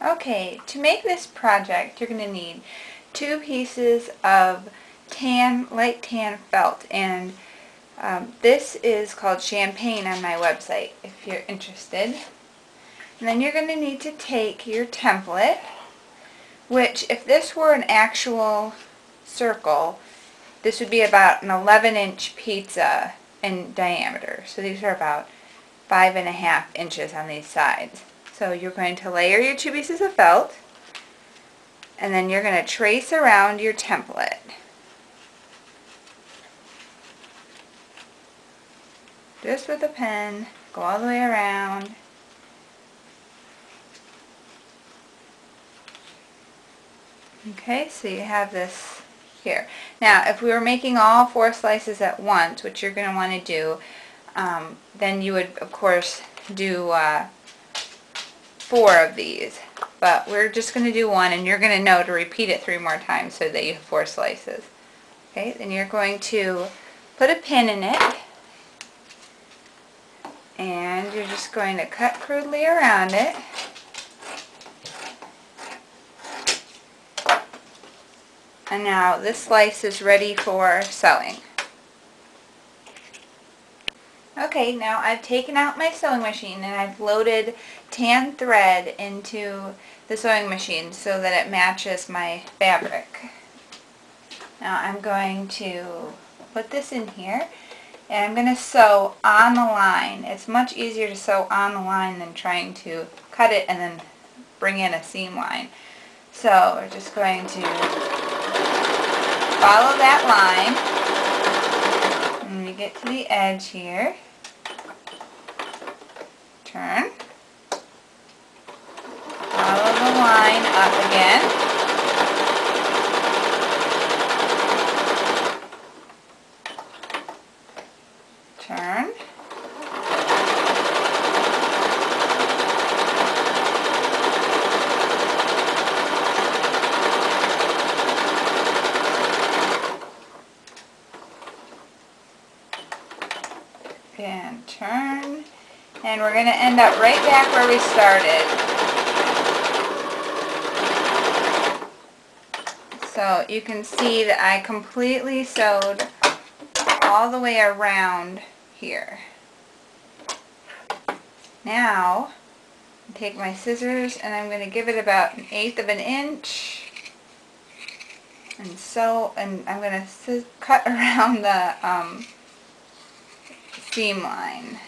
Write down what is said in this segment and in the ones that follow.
Okay, to make this project, you're going to need 2 pieces of light tan felt, and this is called Champagne on my website if you're interested. And then you're going to need to take your template, which if this were an actual circle, this would be about an 11-inch pizza in diameter. So these are about 5.5 inches on these sides. So you're going to layer your 2 pieces of felt, and then you're going to trace around your template. Just with a pen, go all the way around. Okay, so you have this here. Now, if we were making all 4 slices at once, which you're going to want to do, then you would, of course, do 4 of these. But we're just going to do 1, and you're going to know to repeat it 3 more times so that you have 4 slices. Okay, then you're going to put a pin in it, and you're just going to cut crudely around it. And now this slice is ready for sewing. Okay, now I've taken out my sewing machine and I've loaded tan thread into the sewing machine so that it matches my fabric. Now I'm going to put this in here and I'm going to sew on the line. It's much easier to sew on the line than trying to cut it and then bring in a seam line. So we're just going to follow that line, and you get to the edge here, turn, follow the line up again, turn, and turn, and we're going to end up right back where we started. So you can see that I completely sewed all the way around here. Now I take my scissors and I'm going to give it about 1/8 of an inch and sew, and I'm going to cut around the seam line.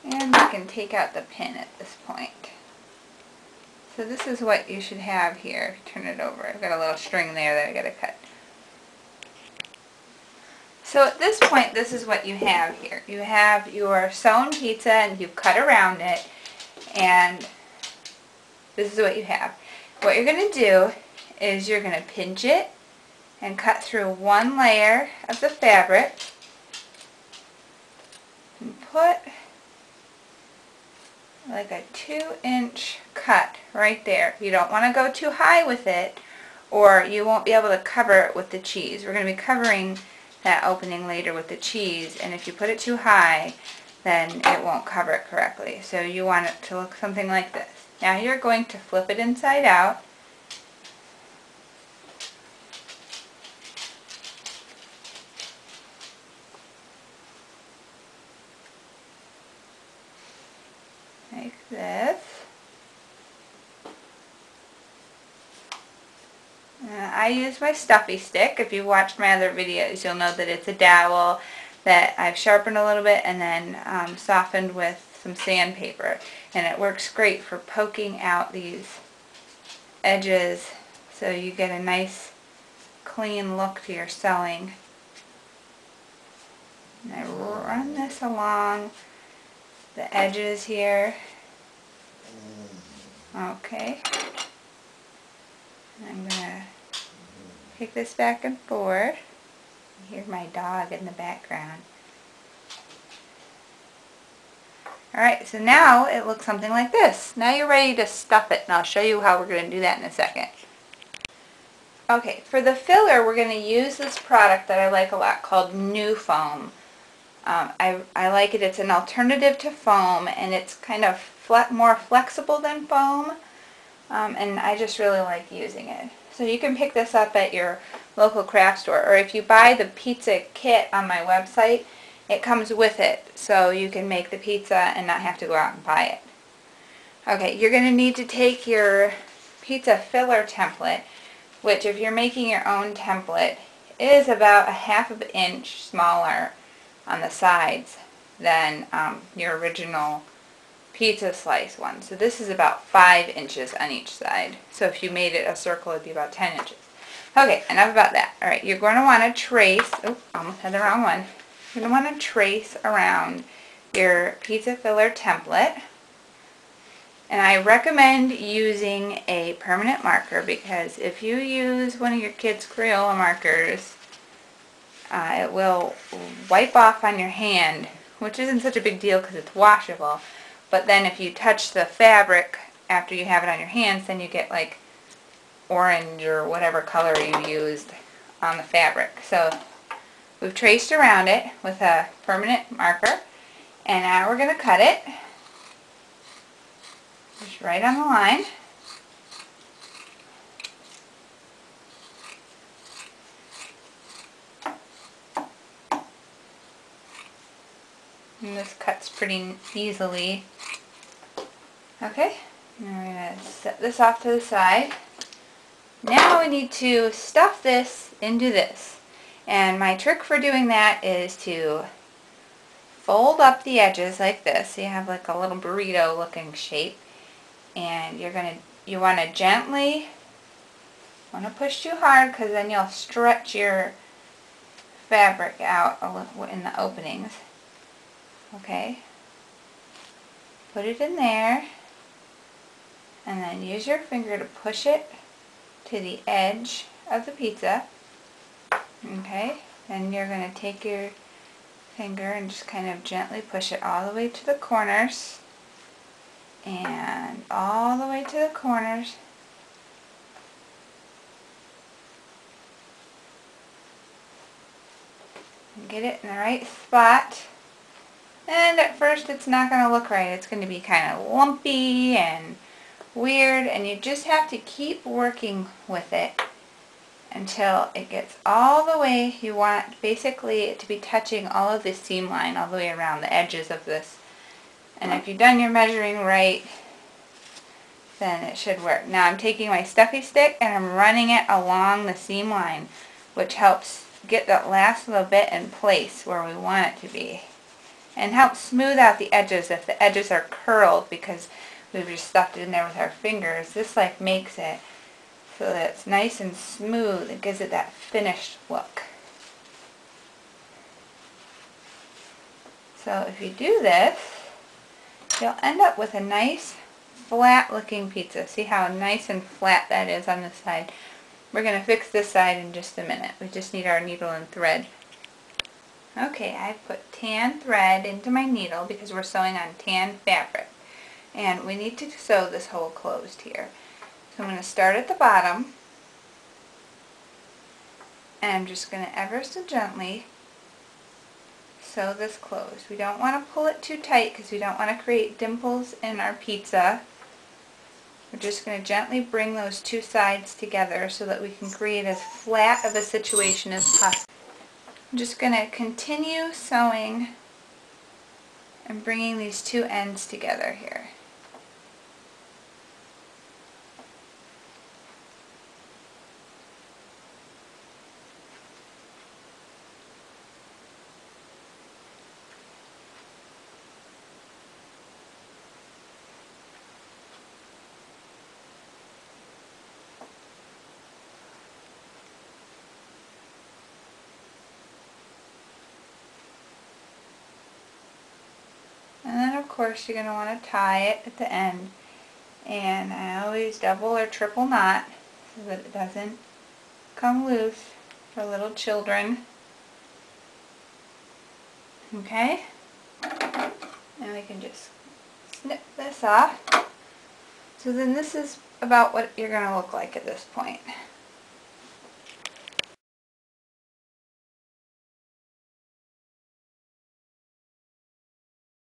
And you can take out the pin at this point. So this is what you should have here. Turn it over. I've got a little string there that I got to cut. So at this point, this is what you have here. You have your sewn pizza and you've cut around it, and this is what you have. What you're going to do is you're going to pinch it and cut through 1 layer of the fabric and put like a 2-inch cut right there. You don't want to go too high with it or you won't be able to cover it with the cheese. We're going to be covering that opening later with the cheese, and if you put it too high then it won't cover it correctly. So you want it to look something like this. Now you're going to flip it inside out. Like this. I use my stuffy stick. If you've watched my other videos, you'll know that it's a dowel that I've sharpened a little bit and then softened with some sandpaper, and it works great for poking out these edges so you get a nice clean look to your sewing. And I run this along the edges here. Okay. I'm going to take this back and forth. You hear my dog in the background. Alright, so now it looks something like this. Now you're ready to stuff it, and I'll show you how we're going to do that in a second. Okay, for the filler, we're going to use this product that I like a lot called New Foam. I like it. It's an alternative to foam, and it's kind of more flexible than foam, and I just really like using it. So you can pick this up at your local craft store, or if you buy the pizza kit on my website, it comes with it, so you can make the pizza and not have to go out and buy it. Okay, you're going to need to take your pizza filler template, which if you're making your own template, is about a ½ of an inch smaller on the sides than your original pizza slice one. So this is about 5 inches on each side. So if you made it a circle, it'd be about 10 inches. Okay, enough about that. Alright, you're going to want to trace, oh, almost had the wrong one. You're going to want to trace around your pizza filler template. And I recommend using a permanent marker, because if you use one of your kids' Crayola markers, it will wipe off on your hand, which isn't such a big deal because it's washable. But then if you touch the fabric after you have it on your hands, then you get like orange or whatever color you used on the fabric. So we've traced around it with a permanent marker, and now we're going to cut it just right on the line. And this cuts pretty easily. Okay, now we're going to set this off to the side. Now we need to stuff this into this. And my trick for doing that is to fold up the edges like this. So you have like a little burrito looking shape. And you want to gently, don't want to push too hard, because then you'll stretch your fabric out a little in the openings. Okay, put it in there, and then use your finger to push it to the edge of the pizza. Okay, then you're going to take your finger and just kind of gently push it all the way to the corners, and all the way to the corners. And get it in the right spot. And at first it's not going to look right. It's going to be kind of lumpy and weird, and you just have to keep working with it until it gets all the way. You want basically it to be touching all of the seam line all the way around the edges of this. And if you've done your measuring right, then it should work. Now I'm taking my stuffy stick and I'm running it along the seam line, which helps get that last little bit in place where we want it to be. And help smooth out the edges if the edges are curled because we've just stuffed it in there with our fingers. This like makes it so that it's nice and smooth. It gives it that finished look. So if you do this, you'll end up with a nice flat looking pizza. See how nice and flat that is on this side. We're going to fix this side in just a minute. We just need our needle and thread. Okay, I put tan thread into my needle because we're sewing on tan fabric. And we need to sew this hole closed here. So I'm going to start at the bottom. And I'm just going to ever so gently sew this closed. We don't want to pull it too tight because we don't want to create dimples in our pizza. We're just going to gently bring those two sides together so that we can create as flat of a situation as possible. I'm just going to continue sewing and bringing these two ends together here. And then of course you're going to want to tie it at the end, and I always double or triple knot so that it doesn't come loose for little children. Okay, and we can just snip this off. So then this is about what you're going to look like at this point.